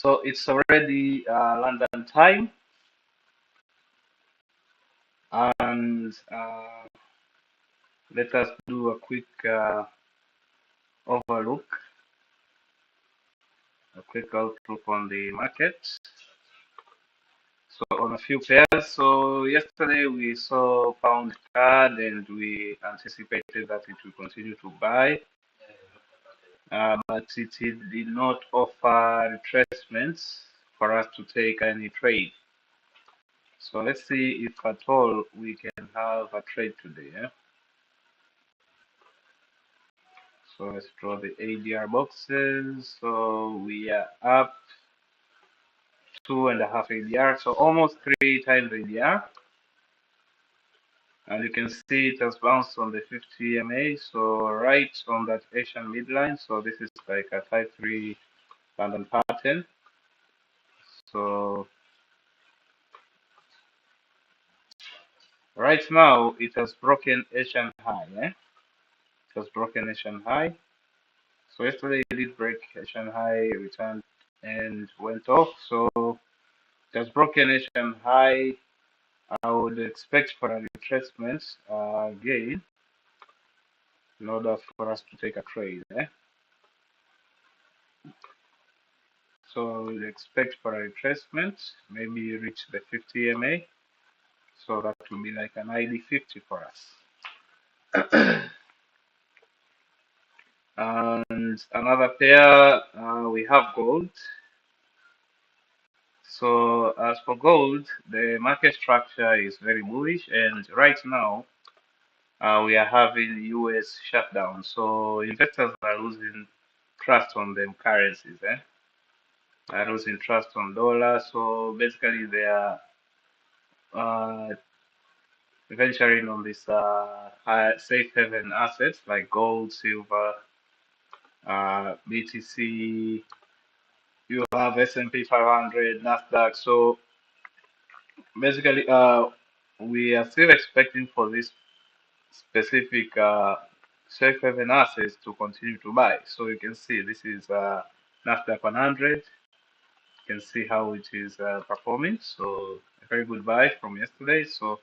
So it's already London time, and let us do a quick overlook, a quick outlook on the market. So on a few pairs. So yesterday we saw pound card, and we anticipated that it will continue to buy, but it did not offer retracements for us to take any trade. So let's see if at all we can have a trade today. So let's draw the ADR boxes. So we are up 2.5 ADR, so almost 3 times ADR. And you can see it has bounced on the 50 EMA, so right on that Asian midline. So this is like a type 3 London pattern. So right now it has broken Asian high. It has broken Asian high. So yesterday it did break Asian high, returned and went off. So it has broken Asian high. I would expect for a retracement again in order for us to take a trade. So I would expect for a retracement, maybe reach the 50 EMA. So that will be like an ID 50 for us. And another pair, we have gold. So as for gold, the market structure is very bullish, and right now we are having US shutdown. So investors are losing trust on them currencies, are losing trust on dollars. So basically they are uh, venturing on this safe haven assets like gold, silver, BTC. You have S&P 500, Nasdaq. So basically, we are still expecting for this specific safe haven assets to continue to buy. So you can see this is Nasdaq 100. You can see how it is performing. So a very good buy from yesterday. So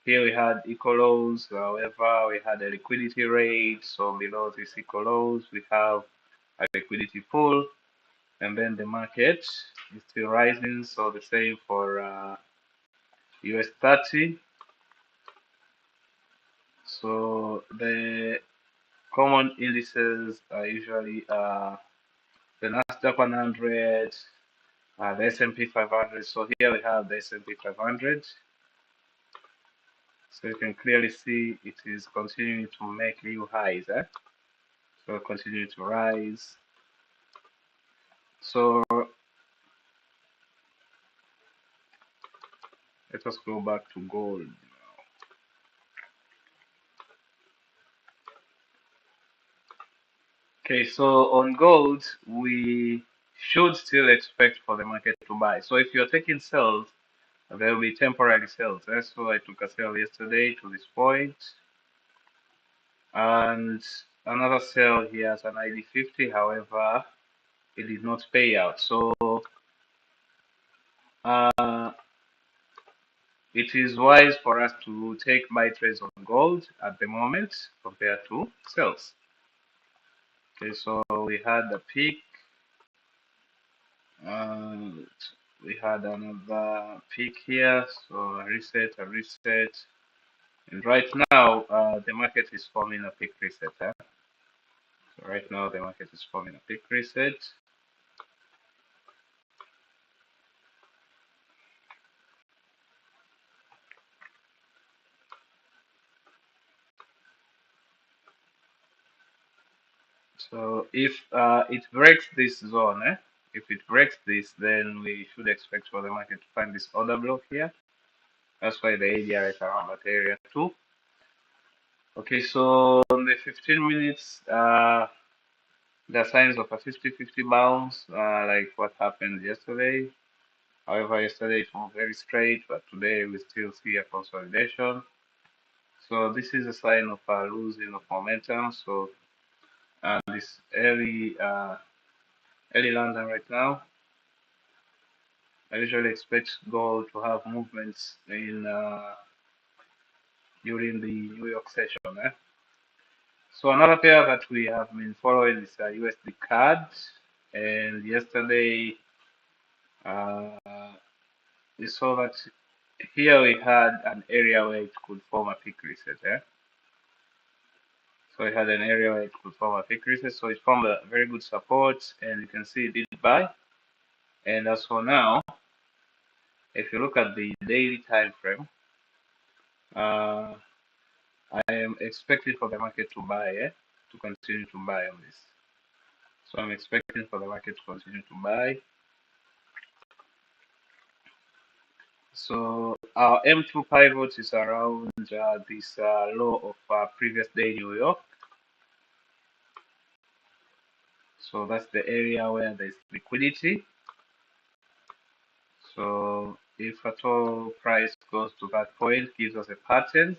here we had equal lows. However, we had a liquidity rate. So below this equal lows, we have a liquidity pool, and then the market is still rising. So the same for US 30. So the common indices are usually the Nasdaq 100, the S&P 500. So here we have the S&P 500. So you can clearly see it is continuing to make new highs. So continue to rise. So let us go back to gold. Okay, so on gold, we should still expect for the market to buy. So if you're taking sales, there will be temporary sales. So I took a sale yesterday to this point, and another sale here as an ID 50. However, it did not pay out. So it is wise for us to take buy trades on gold at the moment compared to sales. Okay, so we had a peak. We had another peak here, so a reset, and right now the market is forming a peak reset. So right now the market is forming a peak reset. So if it breaks this zone, if it breaks this, then we should expect for the market to find this order block here. That's why the ADR is around that area too. Okay, so on the 15 minutes, the signs of a 50-50 bounce, like what happened yesterday. However, yesterday it moved very straight, but today we still see a consolidation. So this is a sign of a losing of momentum. So this early London right now. I usually expect gold to have movements in during the New York session. So another pair that we have been following is USD CAD, and yesterday uh, we saw that here we had an area where it could form a peak reset. So it had an area where it could form a peak reset. So it formed a very good support, and you can see it did buy. And as for now, if you look at the daily time frame, uh, I am expecting for the market to buy, to continue to buy on this. So I'm expecting for the market to continue to buy. So our M2 pivot is around this low of previous day New York. So that's the area where there's liquidity. So if at all price goes to that point, gives us a pattern,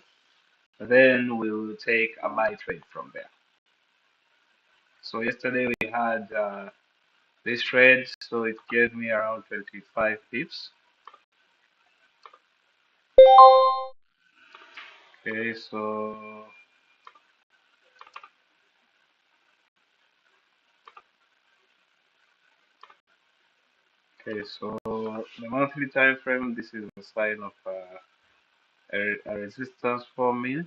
then we'll take a buy trade from there. So yesterday we had this trade, so it gave me around 25 pips. Okay, so the monthly time frame, this is a sign of a resistance forming.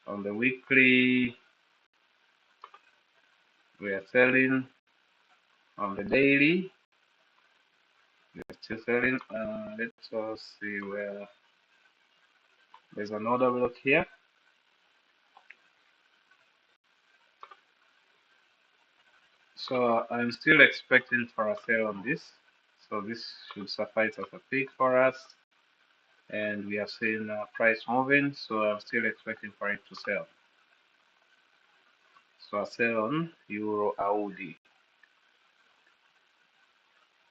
On the weekly, we are selling. On the daily, we are still selling. Let's us see where there's an order block here. So I'm still expecting for a sell on this. So this should suffice as a peak for us. And we have seen price moving, so I'm still expecting for it to sell. So a sell on Euro AUD.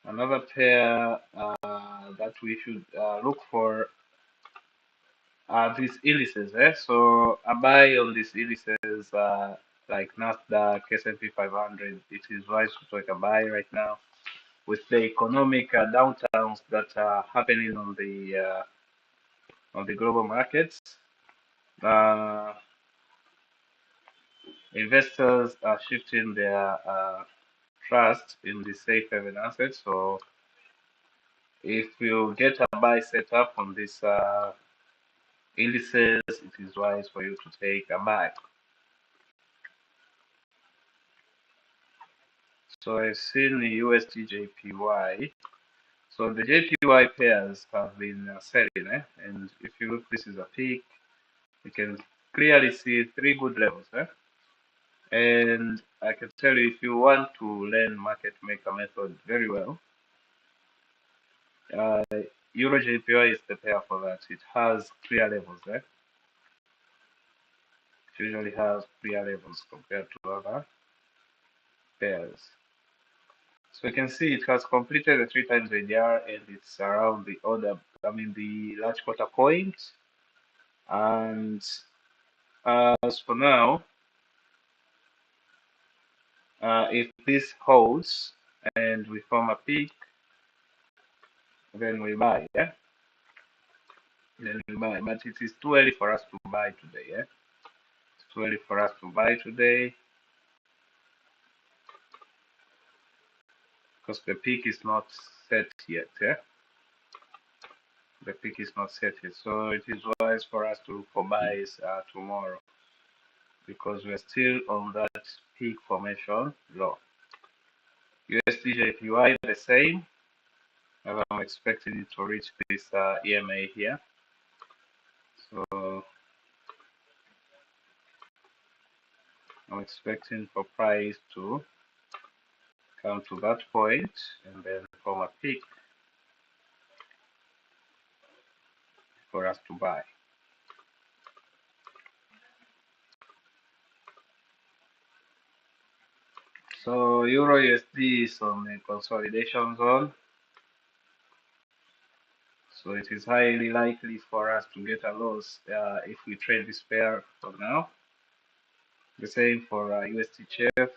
Another pair that we should look for are these indices. So a buy on these indices like Nasdaq, S&P 500, it is wise to take a buy right now with the economic downtowns that are happening on the global markets. Investors are shifting their trust in the safe haven assets. So if you get a buy set up on these indices, it is wise for you to take a buy. So I've seen the USD JPY. So the JPY pairs have been selling, and if you look, this is a peak. You can clearly see three good levels. And I can tell you, if you want to learn market maker method very well, uh, Euro JPY is the pair for that. It has clear levels. It usually has clear levels compared to other pairs. So you can see it has completed the 3 times ADR and it's around the the large quarter point. And as for now, if this holds and we form a peak, then we buy, Then we buy. But it is too early for us to buy today, It's too early for us to buy today because the peak is not set yet, The peak is not set yet. So it is wise for us to look for buys tomorrow because we're still on that peak formation low. USD JPY the same. I'm expecting it to reach this EMA here. So I'm expecting for price to come to that point and then form a peak for us to buy. So Euro USD is on the consolidation zone. So it is highly likely for us to get a loss if we trade this pair for now. The same for USD CHF.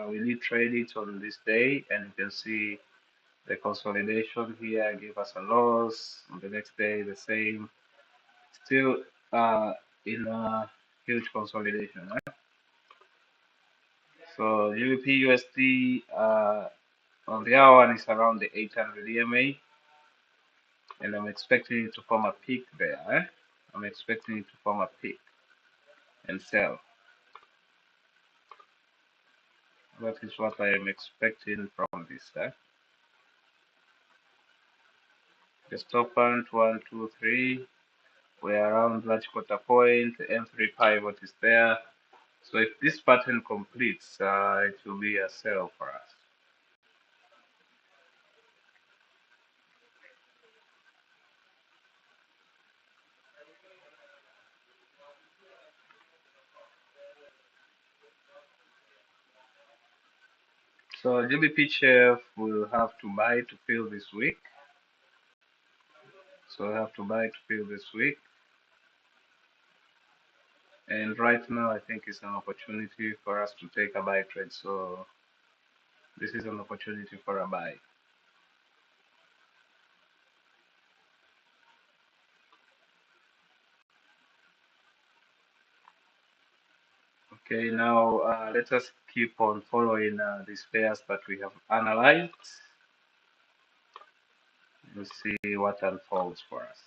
We did trade it on this day, and you can see The consolidation here gave us a loss. On the next day, the same. Still in a huge consolidation. So GBP USD on the hour one is around the 800 EMA, and I'm expecting it to form a peak there. I'm expecting it to form a peak and sell. That is what I am expecting from this. The stop point 1, 2, 3. We're around large quarter point. The M3 pivot is there. So if this pattern completes, it will be a sell for us. So GBP chef will have to buy to fill this week. So I have to buy to fill this week. And right now, I think it's an opportunity for us to take a buy trade. So this is an opportunity for a buy. Okay, now let us keep on following these pairs that we have analyzed. We'll see what unfolds for us.